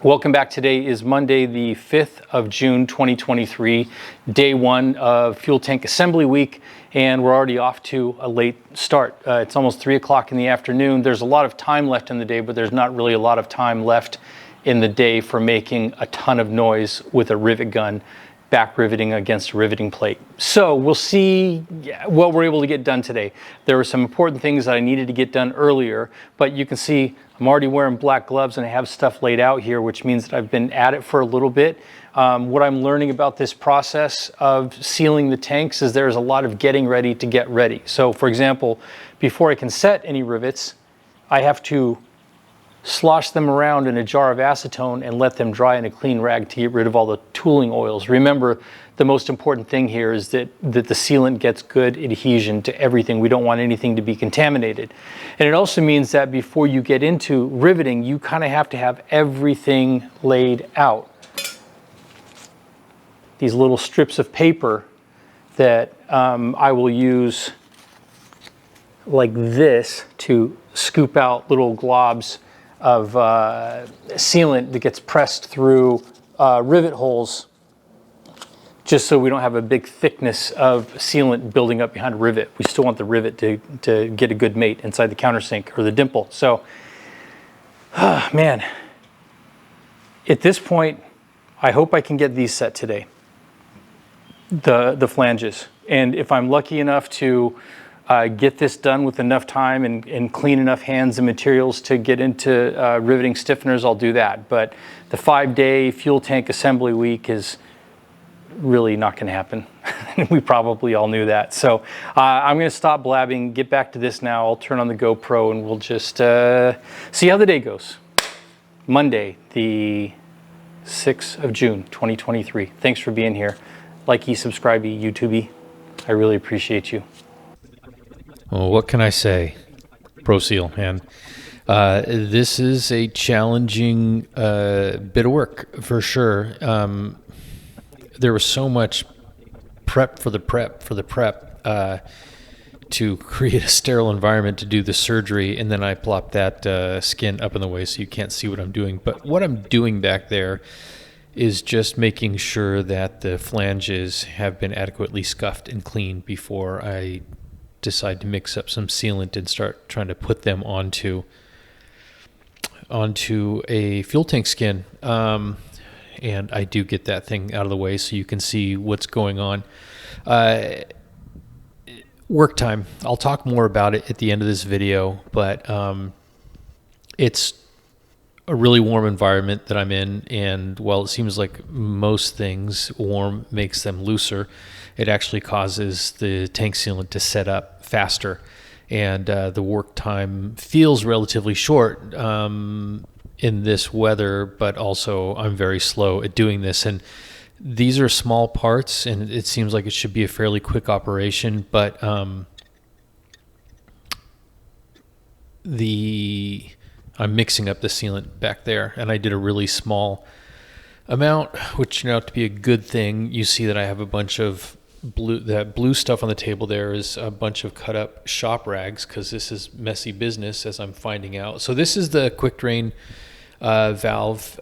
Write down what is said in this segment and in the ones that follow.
Welcome back. Today is Monday, the 5th of June, 2023, day one of fuel tank assembly week, and we're already off to a late start. It's almost 3 o'clock in the afternoon. There's a lot of time left in the day, but there's not really a lot of time left in the day for making a ton of noise with a rivet gun, back riveting against a riveting plate. So we'll see what we're able to get done today. There were some important things that I needed to get done earlier, but you can see I'm already wearing black gloves and I have stuff laid out here, which means that I've been at it for a little bit. What I'm learning about this process of sealing the tanks is there's a lot of getting ready to get ready. So for example, before I can set any rivets, I have to slosh them around in a jar of acetone and let them dry in a clean rag to get rid of all the tooling oils. Remember, the most important thing here is that the sealant gets good adhesion to everything. We don't want anything to be contaminated. And it also means that before you get into riveting, you kind of have to have everything laid out. These little strips of paper that I will use like this to scoop out little globs of sealant that gets pressed through rivet holes, just so we don't have a big thickness of sealant building up behind a rivet. We still want the rivet to get a good mate inside the countersink or the dimple. So, man, at this point, I hope I can get these set today, the flanges. And if I'm lucky enough to get this done with enough time and clean enough hands and materials to get into riveting stiffeners, I'll do that. But the 5-day fuel tank assembly week is really not going to happen. We probably all knew that. So I'm going to stop blabbing, get back to this now. I'll turn on the GoPro and we'll just see how the day goes. Monday, the 6th of June, 2023. Thanks for being here. Likey, subscribey, YouTubey. I really appreciate you. Well, what can I say? Pro Seal, man. This is a challenging bit of work for sure. There was so much prep for the prep to create a sterile environment to do the surgery, and then I plopped that skin up in the way so you can't see what I'm doing. But what I'm doing back there is just making sure that the flanges have been adequately scuffed and cleaned before I decide to mix up some sealant and start trying to put them onto a fuel tank skin. And I do get that thing out of the way so you can see what's going on. Work time. I'll talk more about it at the end of this video, but it's a really warm environment that I'm in, and while it seems like most things warm makes them looser, it actually causes the tank sealant to set up faster, and the work time feels relatively short in this weather, but also I'm very slow at doing this. And these are small parts, and it seems like it should be a fairly quick operation, but I'm mixing up the sealant back there, and I did a really small amount, which turned out to be a good thing. You see that I have a bunch of that blue stuff on the table. There is a bunch of cut up shop rags because this is messy business, as I'm finding out. So this is the quick drain valve,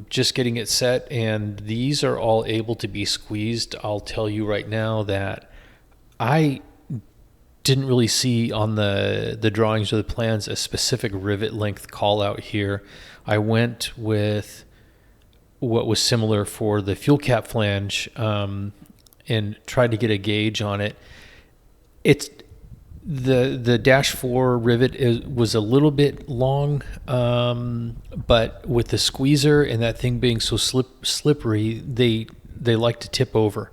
just getting it set, and these are all able to be squeezed. I'll tell you right now that I didn't really see on the drawings or the plans a specific rivet length call out here. I went with what was similar for the fuel cap flange, and tried to get a gauge on it. It's the dash 4 rivet was a little bit long, but with the squeezer and that thing being so slippery, they like to tip over.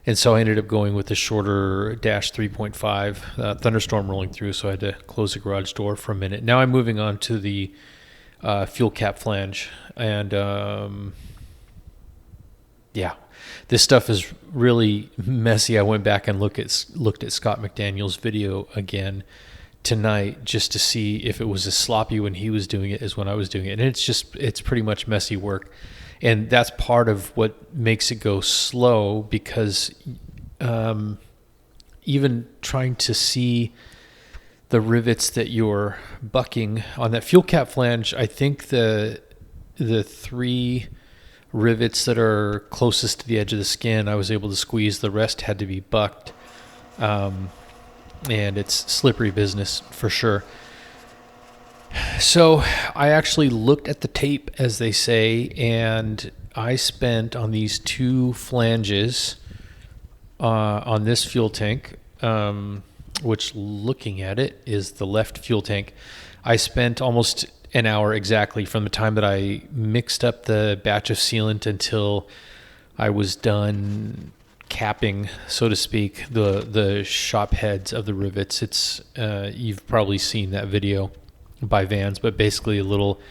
And so I ended up going with the shorter dash 3.5, thunderstorm rolling through, so I had to close the garage door for a minute. Now I'm moving on to the fuel cap flange, and yeah, this stuff is really messy. I went back and looked at Scott McDaniel's video again tonight just to see if it was as sloppy when he was doing it as when I was doing it. And it's pretty much messy work. And that's part of what makes it go slow, because even trying to see the rivets that you're bucking on that fuel cap flange. I think the 3 rivets that are closest to the edge of the skin, I was able to squeeze. The rest had to be bucked. And it's slippery business for sure. So I actually looked at the tape, as they say, and I spent on these 2 flanges on this fuel tank, which, looking at it, is the left fuel tank. I spent almost an hour exactly from the time that I mixed up the batch of sealant until I was done capping, so to speak, the shop heads of the rivets. It's you've probably seen that video by Vans, but basically a little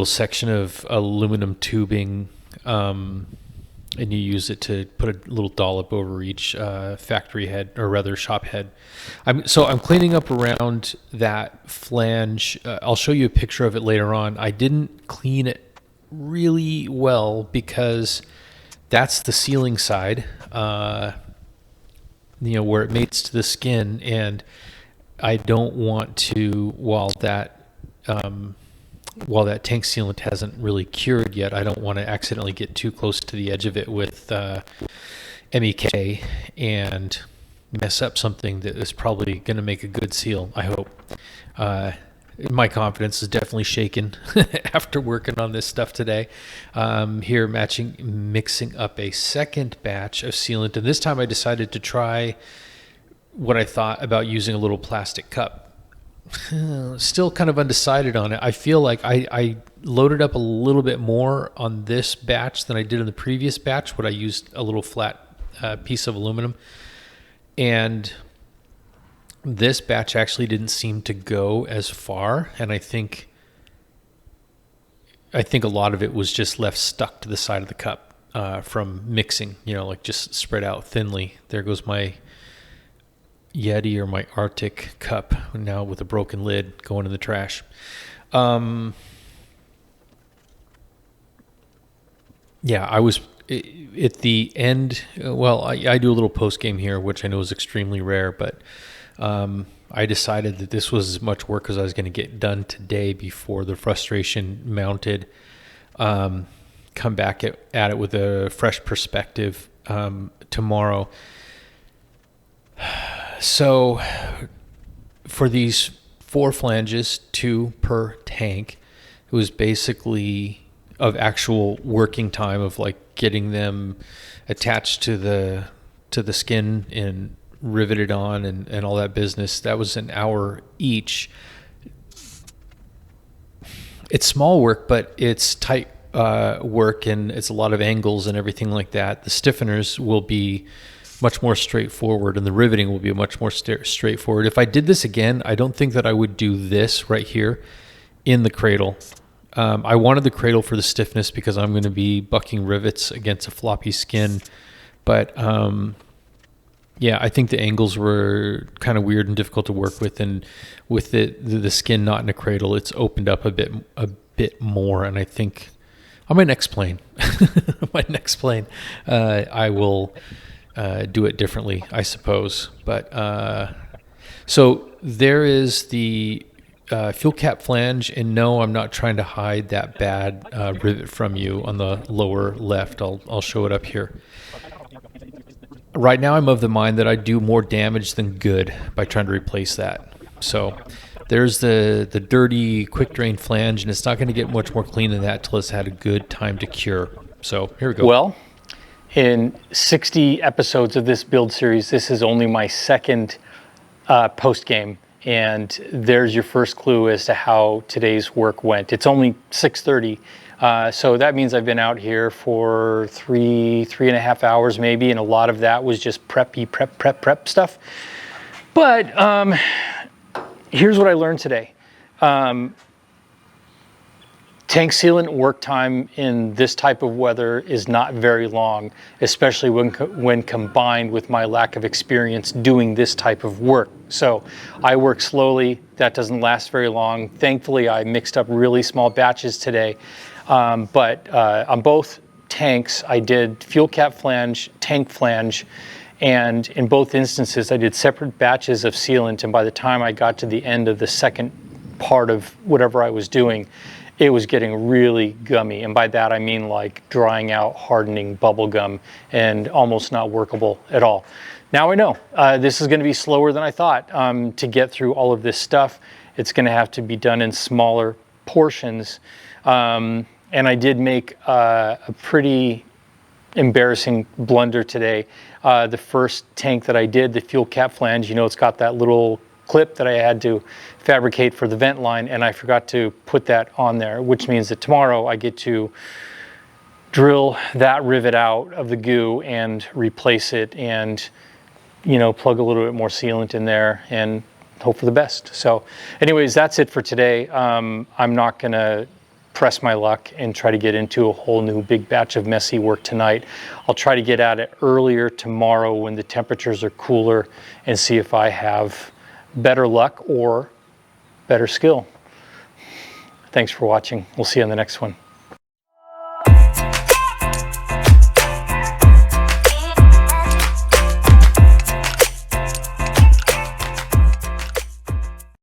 section of aluminum tubing, and you use it to put a little dollop over each factory head, or rather shop head. I'm cleaning up around that flange. I'll show you a picture of it later on. I didn't clean it really well because that's the sealing side, where it mates to the skin, and I don't want to, while that tank sealant hasn't really cured yet, I don't want to accidentally get too close to the edge of it with MEK and mess up something that is probably going to make a good seal, I hope. My confidence is definitely shaken after working on this stuff today. Here mixing up a second batch of sealant, and this time I decided to try what I thought about using a little plastic cup. Still kind of undecided on it. I feel like I loaded up a little bit more on this batch than I did in the previous batch, when I used a little flat piece of aluminum. And this batch actually didn't seem to go as far, and I think a lot of it was just left stuck to the side of the cup from mixing, like just spread out thinly. There goes my Yeti or my Arctic cup now with a broken lid going in the trash. I was at the end. Well, I do a little post game here, which I know is extremely rare, but I decided that this was as much work as I was going to get done today before the frustration mounted. Come back at it with a fresh perspective tomorrow. So for these 4 flanges, 2 per tank, it was basically of actual working time of like getting them attached to the skin and riveted on and all that business. That was an hour each. It's small work, but it's tight work, and it's a lot of angles and everything like that. The stiffeners will be much more straightforward, and the riveting will be much more straightforward. If I did this again, I don't think that I would do this right here in the cradle. I wanted the cradle for the stiffness because I'm going to be bucking rivets against a floppy skin. But I think the angles were kind of weird and difficult to work with, and with the skin not in a cradle, it's opened up a bit more. And I think on my next plane, I will do it differently, I suppose. But so there is the fuel cap flange, and no, I'm not trying to hide that bad rivet from you on the lower left. I'll show it up here. Right now, I'm of the mind that I do more damage than good by trying to replace that. So there's the dirty quick drain flange, and it's not going to get much more clean than that till it's had a good time to cure. So here we go. Well, in 60 episodes of this build series, this is only my second post game, and there's your first clue as to how today's work went. It's only 6:30, so that means I've been out here for three and a half hours maybe, and a lot of that was just prep stuff. But here's what I learned today. Tank sealant work time in this type of weather is not very long, especially when combined with my lack of experience doing this type of work. So I work slowly. That doesn't last very long. Thankfully, I mixed up really small batches today. But on both tanks, I did fuel cap flange, tank flange, And in both instances, I did separate batches of sealant, and by the time I got to the end of the second part of whatever I was doing, it was getting really gummy. And by that I mean like drying out, hardening bubble gum, and almost not workable at all. Now I know this is going to be slower than I thought to get through all of this stuff. It's going to have to be done in smaller portions. And I did make a pretty embarrassing blunder today. The first tank that I did, the fuel cap flange, you know, it's got that little clip that I had to fabricate for the vent line, and I forgot to put that on there, which means that tomorrow I get to drill that rivet out of the goo and replace it, and, you know, plug a little bit more sealant in there and hope for the best. So anyways, that's it for today. I'm not gonna press my luck and try to get into a whole new big batch of messy work tonight. I'll try to get at it earlier tomorrow when the temperatures are cooler and see if I have better luck or better skill. Thanks for watching. We'll see you on the next one.